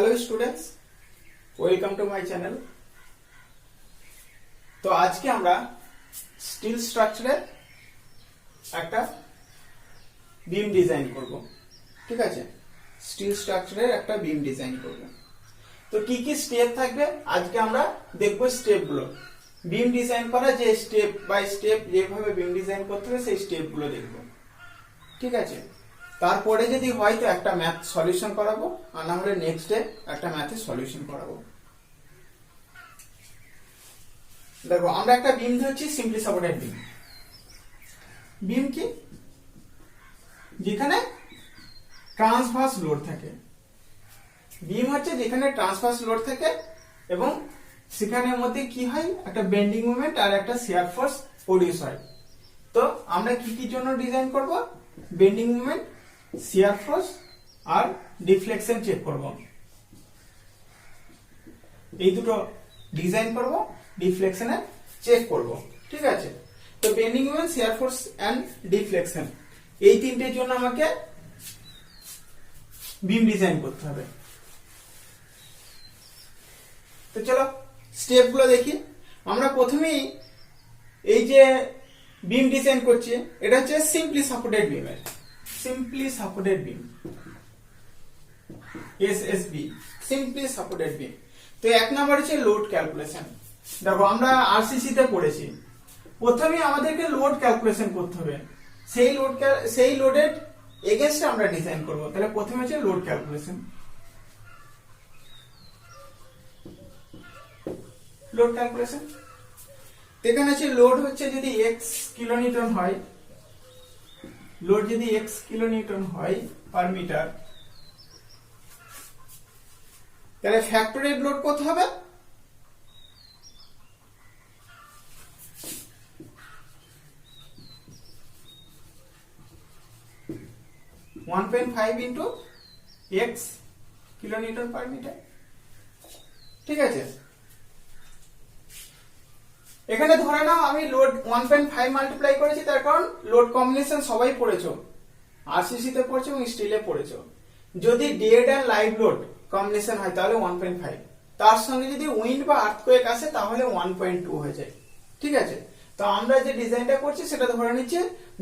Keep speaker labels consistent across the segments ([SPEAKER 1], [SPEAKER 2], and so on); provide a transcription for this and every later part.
[SPEAKER 1] Hello students, welcome to my channel. তো আজকে আমরা স্টিল স্ট্রাকচারের একটা বিম ডিজাইন করব। ঠিক আছে, স্টিল স্ট্রাকচারের একটা বিম ডিজাইন করব। তো কি কি স্টেপ থাকবে আজকে আমরা দেখব স্টেপগুলো। বিম ডিজাইন করা যে স্টেপ বাই স্টেপ যেভাবে বিম ডিজাইন করতে হবে সেই স্টেপগুলো দেখব। ঠিক আছে, তারপরে যদি হয় তো একটা ম্যাথ সলিউশন করাবো, আর না হলে নেক্সট ডে একটা ম্যাথের সলিউশন করাবো। দেখো আমরা একটা বিম ধরছি, সিম্পলি সাপোর্টেড বিম। বিম কি? যেখানে ট্রান্সভার্স লোড থাকে। বিম হচ্ছে যেখানে ট্রান্সভার্স লোড থাকে এবং সেখানের মধ্যে কি হয়, একটা বেন্ডিং মোমেন্ট আর একটা শিয়ার ফোর্স প্রডিউস হয়। তো আমরা কি কি জন্য ডিজাইন করব? বেন্ডিং মোমেন্ট, শিয়ার ফোর্স আর ডিফ্লেকশন চেক করব। এই দুটো ডিজাইন করব, ডিফ্লেকশনে চেক করব। ঠিক আছে, তো bending moment, shear force and deflection, এই তিনটের জন্য আমাকে বিম ডিজাইন করতে হবে। তো চলো স্টেপগুলো দেখি। আমরা প্রথমেই এই যে বিম ডিজাইন করছি, এটা হচ্ছে সিম্পলি সাপোর্টেড বিমের, simply supported beam, SSB, simply supported beam. তো এক নাম্বার হচ্ছে লোড ক্যালকুলেশন। দেখো আমরা আরসিসি তে পড়েছি, প্রথমে আমাদেরকে লোড ক্যালকুলেশন করতে হবে। সেই লোডের এগেইনস্টে আমরা ডিজাইন করব। তাহলে প্রথমে হচ্ছে লোড ক্যালকুলেশন। লোড ক্যালকুলেশন এখানে হচ্ছে লোড হচ্ছে যদি x কিলোনিউটন হয়, লোড যদি x কিলোনিউটন হয় পার মিটার, তাহলে ফ্যাক্টরেড লোড কত হবে? One 1.5 into x kilonewton per metre. ঠিক আছে, এখানে ধরে নাও আমি লোড 1.5 মাল্টিপ্লাই করেছি, তার কারণ লোড কম্বিনেশন সবাই পড়েছো, আরসিসি তে পড়েছো এবং স্টিলে পড়েছো। যদি dead and live load combination হয় তাহলে 1.5, তার সঙ্গে যদি উইন্ড বা আর্থকোয়েক আসে তাহলে 1.2 হয়ে যায়। ঠিক আছে, তো আমরা যে ডিজাইনটা করছি সেটা ধরে নিচ্ছি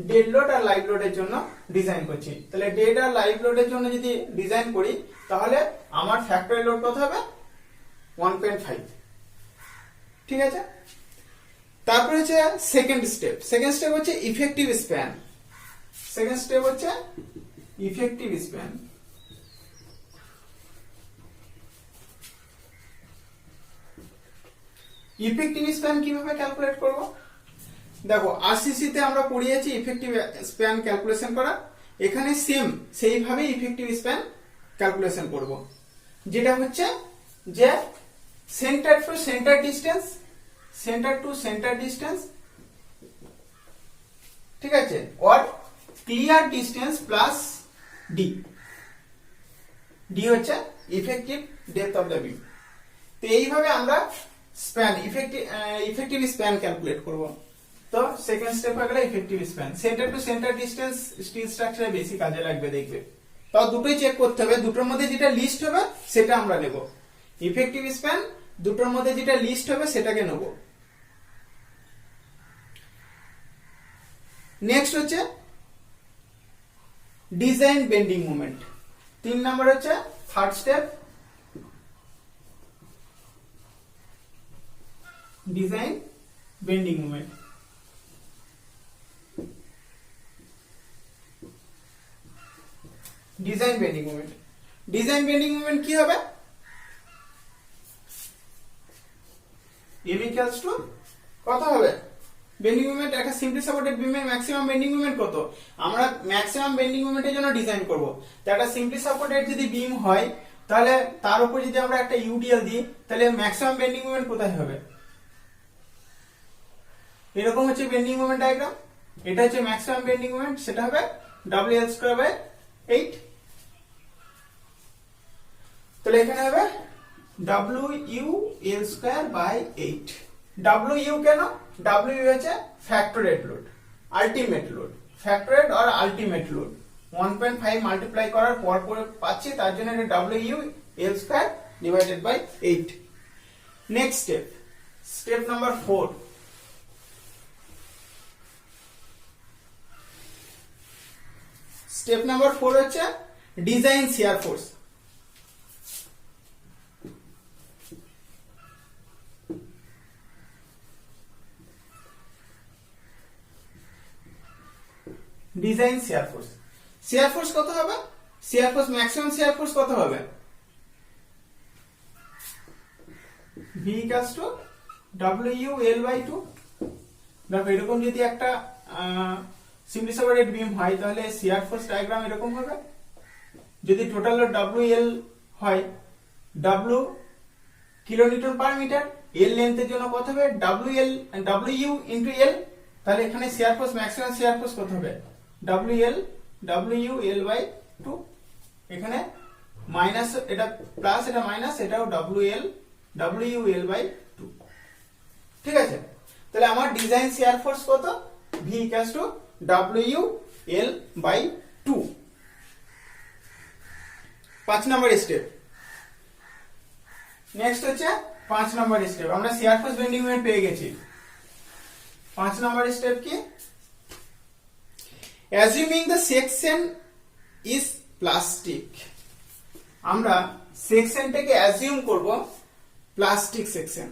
[SPEAKER 1] ডেড লোড আর লাইভ লোডের জন্য ডিজাইন করছি। তাহলে ডেড আর লাইভ লোডের জন্য যদি ডিজাইন করি তাহলে আমার ফ্যাক্টরি লোড কত হবে? 1.5। ঠিক আছে, তারপরে হচ্ছে সেকেন্ড স্টেপ। সেকেন্ড স্টেপ হচ্ছে ইফেক্টিভ স্প্যান। সেকেন্ড স্টেপ হচ্ছে ইফেক্টিভ স্প্যান। ইফেক্টিভ স্প্যান কিভাবে ক্যালকুলেট করব? দেখো আরসিসি তে আমরা পড়িয়েছি ইফেক্টিভ স্প্যান ক্যালকুলেশন করা, এখানে সেম সেইভাবে ইফেক্টিভ স্প্যান ক্যালকুলেশন করব। যেটা হচ্ছে যে centre to centre distance, centre to centre distance, ঠিক আছে, or clear distance plus D. D হচ্ছে effective depth of the beam. তো এইভাবে আমরা স্প্যান ইফেক্টিভ স্প্যান ক্যালকুলেট করব। তো সেকেন্ড স্টেপ হয়ে গেল effective span. Centre to centre distance steel স্ট্রাকচারে বেশি কাজে লাগবে, দেখবে। তো দুটোই চেক করতে হবে, দুটোর মধ্যে যেটা লিস্ট হবে সেটা আমরা নেব। ইফেক্টিভ স্প্যান দুটোর মধ্যে যেটা লিস্ট হবে সেটাকে নেব। নেক্সট হচ্ছে ডিজাইন বেন্ডিং মোমেন্ট। 3 নাম্বার হচ্ছে third step, design bending moment. Design bending moment, design bending moment কি হবে? m ইকুয়ালস টু কত হবে? বেন্ডিং মোমেন্ট একটা সিম্পলি সাপোর্টেড বিমের ম্যাক্সিমাম বেন্ডিং মোমেন্ট কত? আমরা ম্যাক্সিমাম বেন্ডিং মোমেন্টের জন্য ডিজাইন করব। তো একটা সিম্পলি সাপোর্টেড যদি বিম হয় তাহলে তার উপর যদি আমরা একটা ইউডিএল দিই তাহলে ম্যাক্সিমাম বেন্ডিং মোমেন্ট কোথায় হবে? এরকম হচ্ছে বেন্ডিং মোমেন্ট ডায়াগ্রাম। এটা হচ্ছে ম্যাক্সিমাম বেন্ডিং মোমেন্ট, সেটা হবে WL²/8। তাহলে এখানে হবে WL²/8। WU কেন? WU হচ্ছে factored load, ultimate load, factored আর আলটিমেট লোড। 1.5 মাল্টিপ্লাই করার পর পরে পাচ্ছি, তার জন্য এটা W L square divided by 8। Next step number 4। Step number 4 হচ্ছে design shear force. Design shear force. Shear force কত হবে? Shear force maximum shear force কত হবে? V equals to WL/2। দেখো এরকম যদি একটা সিম্পলি সেপারেট বিম হয় তাহলে শিয়ার ফোর্স ডায়াগ্রাম এরকম হবে। যদি টোটাল লোড WL হয়, W kilonewton per metre, L লেন্থের জন্য কত হবে? W into L। তাহলে এখানে shear force maximum shear force কত হবে? WL/2। এখানে মাইনাস, এটা প্লাস, এটা মাইনাস, এটাও WL/2। ঠিক আছে, তাহলে আমার ডিজাইন শিয়ার ফোর্স কত? V equals to WL/2। 5 number step. Next হচ্ছে 5 নম্বর স্টেপ। আমরা শিয়ার ফোর্স বেন্ডিং মোমেন্ট পেয়ে গেছি। 5 নম্বর স্টেপ কি? Assuming the section is plastic. আমরা সেকশনটাকে অ্যাজিউম করব plastic section.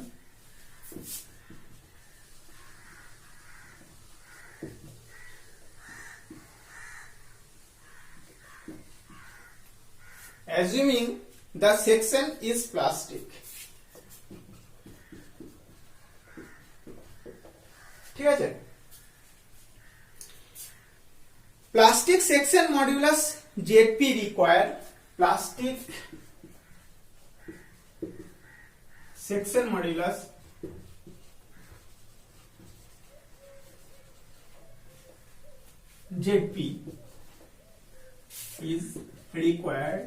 [SPEAKER 1] Assuming the section is plastic. ঠিক আছে, plastic section modulus ZP require plastic section modulus ZP is required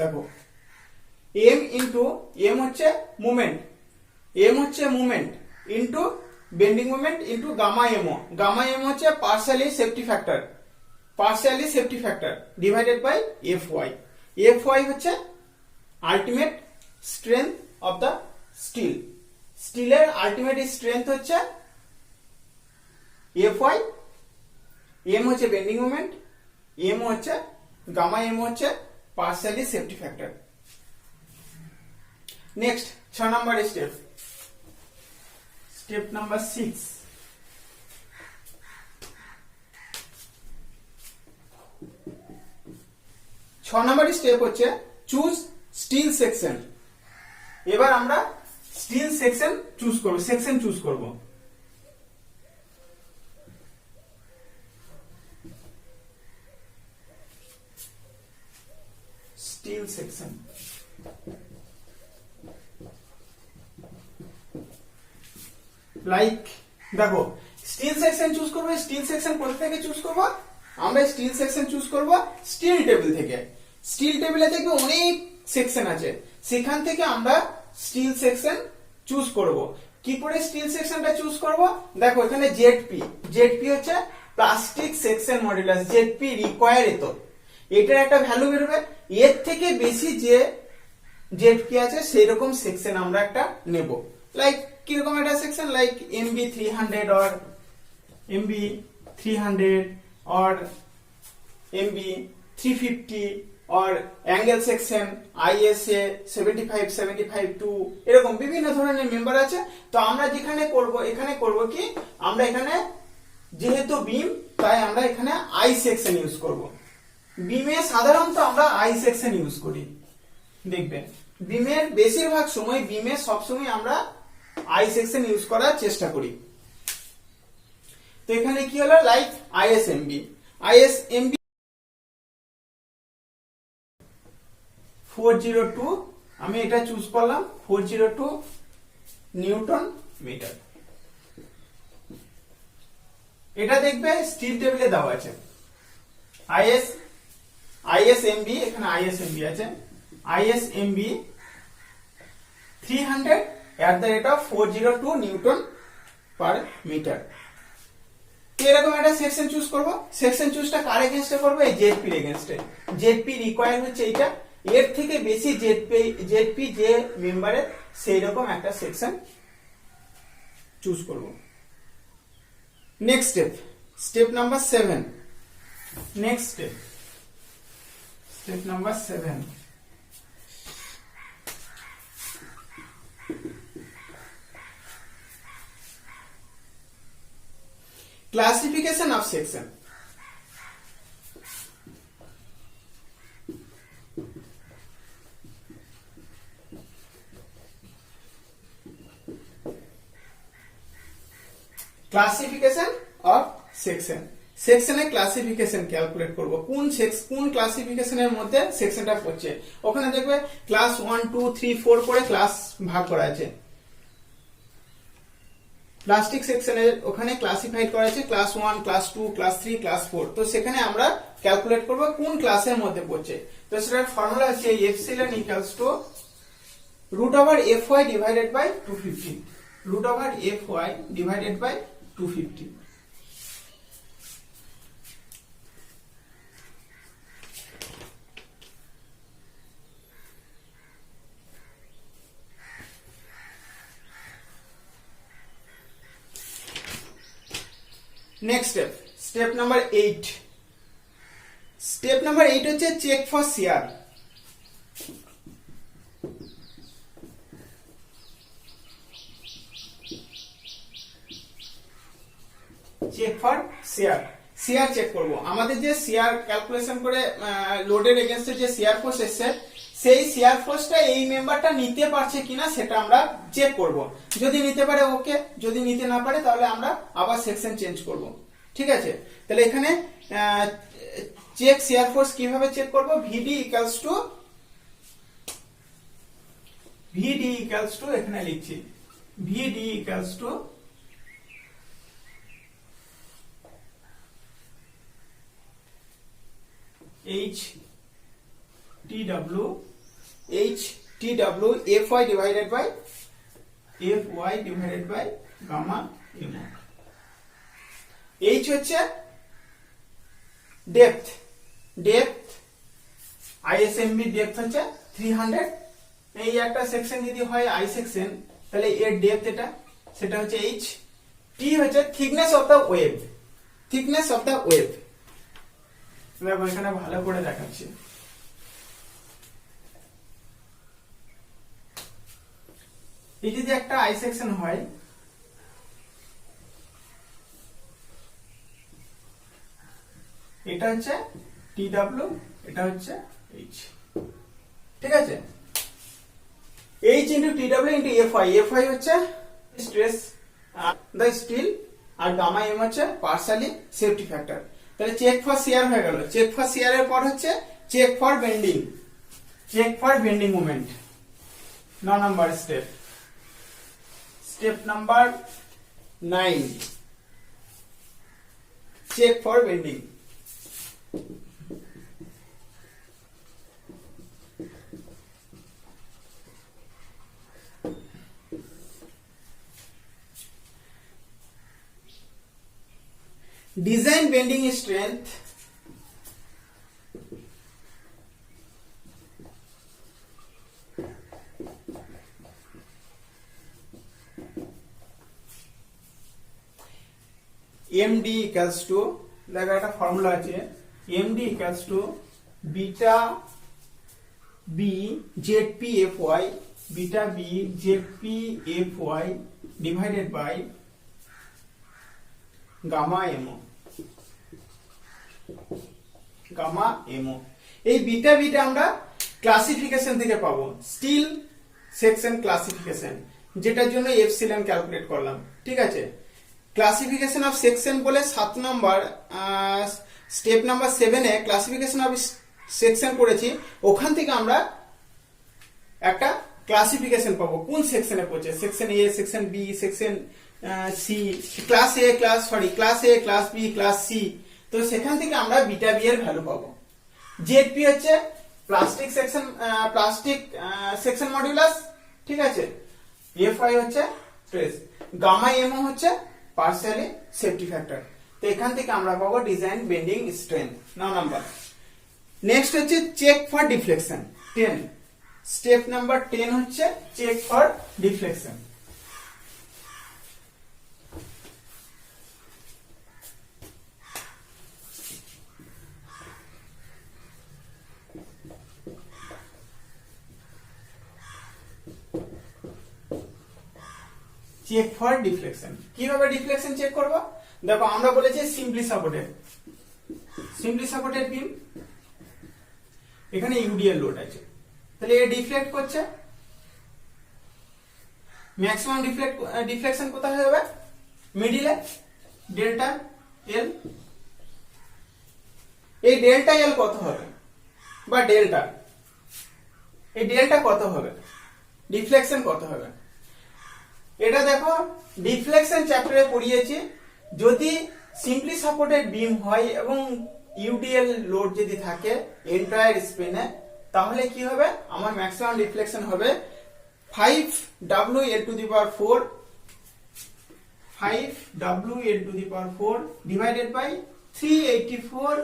[SPEAKER 1] দেখো m ইনটু m হচ্ছে movement, m হচ্ছে movement into bending moment into gamma m। Gamma m হচ্ছে partially safety factor divided by fy। fy হচ্ছে ultimate strength of the steel. স্টিলের ultimate strength হচ্ছে fy। m হচ্ছে bending moment, m হচ্ছে gamma m হচ্ছে partially safety factor। next 6 number step number 6। 6 number step হচ্ছে choose still section. এবার আমরা still section choose করব। স্টিল সেকশন লাইক দেখো স্টিল সেকশন চুজ করব। স্টিল সেকশন কোথা থেকে চুজ করব? আমরা স্টিল সেকশন চুজ করব স্টিল টেবিল থেকে। স্টিল টেবিলে দেখবে অনেক সেকশন আছে, সেখান থেকে আমরা স্টিল সেকশন চুজ করব। কি করে স্টিল সেকশনটা চুজ করব? দেখো এখানে জেডপি হচ্ছে plastic section modulus. ZP require এটার একটা ভ্যালু বেরোবে। এর থেকে বেশি যে জেডপি আছে সেই রকম সেকশন আমরা একটা নেব। লাইক কিরকম একটা section, like MB 300 or MB 300 or MB 350 or angle section ISA 75-75-2 এরকম বিভিন্ন ধরনের মেম্বার আছে। তো আমরা যেখানে করব, এখানে করব কি, আমরা এখানে যেহেতু বিম তাই আমরা এখানে আই সেকশন ইউজ করব। বিমে সাধারণত আমরা আই সেকশন ইউজ করি। দেখবেন বিমের বেশিরভাগ সময়, বিমে সবসময় আমরা আই সেকশন ইউজ করার চেষ্টা করি। তো এখানে কি হলো, লাইক ISMB 402, আমি এটা চুজ করলাম 402 নিউটন মিটার। এটা দেখবে স্টিল টেবিলে দেওয়া আছে ISMB, এখানে ISMB আছে, ISMB 300/402 নিউটন পার মিটার। এরকম একটা সেকশন চুজ করব। সেকশন চুজটা কার এগেইনস্টে করব? এই জেডপি এর এগেইনস্টে। জেডপি রিকোয়ার হচ্ছে এইটা, এর থেকে বেশি জেডপি যে মেম্বারের, সেই রকম একটা সেকশন চুজ করব। Next step number 7। Next step number 7, classification of section। Classification of section, সেকশনের ক্লাসিফিকেশন ক্যালকুলেট করব, কোন ক্লাসিফিকেশনের মধ্যে সেকশনটা পড়ছে। ওখানে দেখবে ক্লাস 1 2 3 4 করে ক্লাস ভাগ করা আছে। প্লাস্টিক সেকশনের ওখানে ক্লাসিফাইড করা আছে ক্লাস 1, ক্লাস 2, ক্লাস 3, ক্লাস 4। তো সেখানে আমরা ক্যালকুলেট করব কোন ক্লাসের মধ্যে পড়ছে। তো সেটার ফর্মুলা হচ্ছে epsilon equals to √FY divided by 250, √FY divided by 250। Next step number 8। Step number 8 হচ্ছে check for shear. Check for shear, shear check করব। আমাদের যে শেয়ার ক্যালকুলেশন করে লোডের এগেইনস্টে যে শেয়ার ফোর্স এসেছে, সেই শেয়ার ফোর্সটা এই মেম্বারটা নিতে পারছে কিনা সেটা আমরা চেক করব। যদি নিতে পারে ওকে, যদি নিতে না পারে তাহলে আমরা আবার সেকশন চেঞ্জ করব। ঠিক আছে, তাহলে এখানে চেক শেয়ার ফোর্স কিভাবে চেক করব? VD ইকুয়ালস টু এখানে লিখছি VD equals to HTW FY divided by gamma এমো। H হচ্ছে ডেপথ, ISMB ডেপথ হচ্ছে 300। এই একটা সেকশন যদি হয় I সেকশন, তাহলে এর ডেপথ এটা, সেটা হচ্ছে H। T হচ্ছে থিকনেস অফ দা ওয়েভ, দেখো এখানে ভালো করে দেখাচ্ছি। এই যদি একটা I সেকশন হয়, এটা হচ্ছে TW, এটা হচ্ছে H। ঠিক আছে, H into TW into FI হচ্ছে স্ট্রেস দ্য স্টিল, আর গামা এম হচ্ছে পার্শালি সেফটি ফ্যাক্টর। তাহলে চেক ফর শিয়ার হয়ে গেল। চেক ফর শিয়ারের পর হচ্ছে check for bending moment. 9 number step number 9, check for bending. Design bending strength MD equals to, দেখো একটা ফর্মুলা আছে, MD equals to beta B ZPFY, beta B ZPFY divided by gamma M O. এই beta আমরা classification থেকে পাবো, still section classification, যেটার জন্য epsilon calculate করলাম। ঠিক আছে, ক্লাসিফিকেশন অফ সেকশন বলে 7 নম্বর স্টেপ নাম্বার 7 এ ক্লাসিফিকেশন অফ সেকশন করেছি। ওখান থেকে আমরা একটা ক্লাসিফিকেশন পাবো কোন সেকশনে পড়ছে, section A, section B, section C, class A class B class C, তো সেখান থেকে আমরা বিটা বি এর ভ্যালু পাবো। জেড পি হচ্ছে প্লাস্টিক সেকশন মডিউলাস, ঠিক আছে। এফ আই হচ্ছে স্ট্রেস, গামা এম হচ্ছে পার্সিয়ালি সেফটি ফ্যাক্টর। তো এখান থেকে আমরা পাবো design bending strength. Now number next হচ্ছে check for deflection 10, step number 10 হচ্ছে check for deflection. Check for deflection, কিভাবে ডিফ্লেকশন চেক করব? দেখো আমরা বলেছি সিম্পলি সাপোর্টেড বিম, এখানে ইউডিএল লোড আছে, তাহলে এ ডিফ্লেক্ট করছে, ম্যাক্সিমাম ডিফ্লেকশন কোথায় হবে? মিডিলে, ডেল্টা এল। এই ডেল্টা এল কত হবে, বা ডেল্টা, এই ডেল্টা কত হবে, ডিফ্লেকশন কত হবে? এটা দেখো ডিফ্লেকশন চ্যাপ্টারে পড়িয়েছি, যদি সিম্পলি সাপোর্টেড বিম হয় এবং ইউডিএল লোড যদি থাকে এন্টায়ার স্পেনে, তাহলে কি হবে? আমার ম্যাক্সিমাম ডিফ্লেকশন হবে 5W to the power 4 divided by 384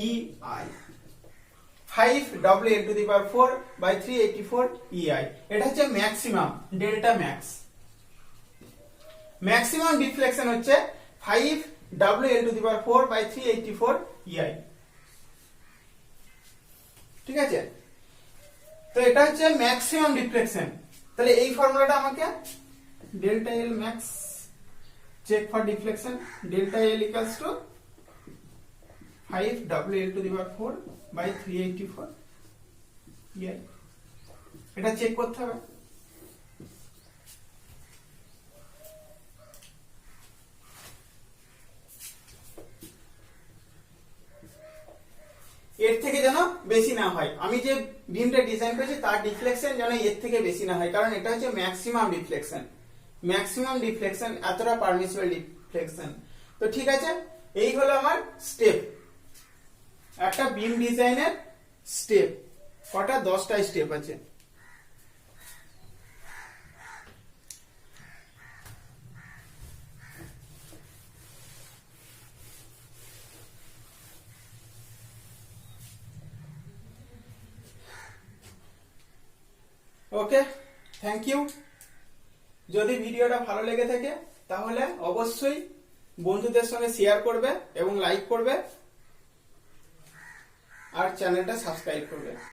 [SPEAKER 1] EI, 5W to the power 4 by 384 EI। এটা হচ্ছে maximum, delta max. Maximum deflection হচ্ছে 5W to the power 4 by 384 EI, ঠিক আছে। তো এটা হচ্ছে ম্যাক্সিমাম ডিফ্লেকশন, তাহলে এই ফর্মুলাটা আমাকে delta L max check for deflection, delta L equals to 5W to the power 4 by 384 EI, এটা চেক করতে হবে। এর থেকে যেন বেশি না হয়, আমি যে বিমটা ডিজাইন করেছি তার ডিফ্লেকশন যেন এর থেকে বেশি না হয়, কারণ এটা হচ্ছে ম্যাক্সিমাম ডিফ্লেকশন, এতটা পারমিসিবল ডিফ্লেকশন। তো ঠিক আছে, এই হলো আমার স্টেপ, একটা বিম ডিজাইনের স্টেপ। কটা? 10টা স্টেপ আছে। ওকে, থ্যাংক ইউ। যদি ভিডিওটা ভালো লেগে থাকে তাহলে অবশ্যই বন্ধুদের সঙ্গে শেয়ার করবে এবং লাইক করবে আর চ্যানেলটা সাবস্ক্রাইব করবে।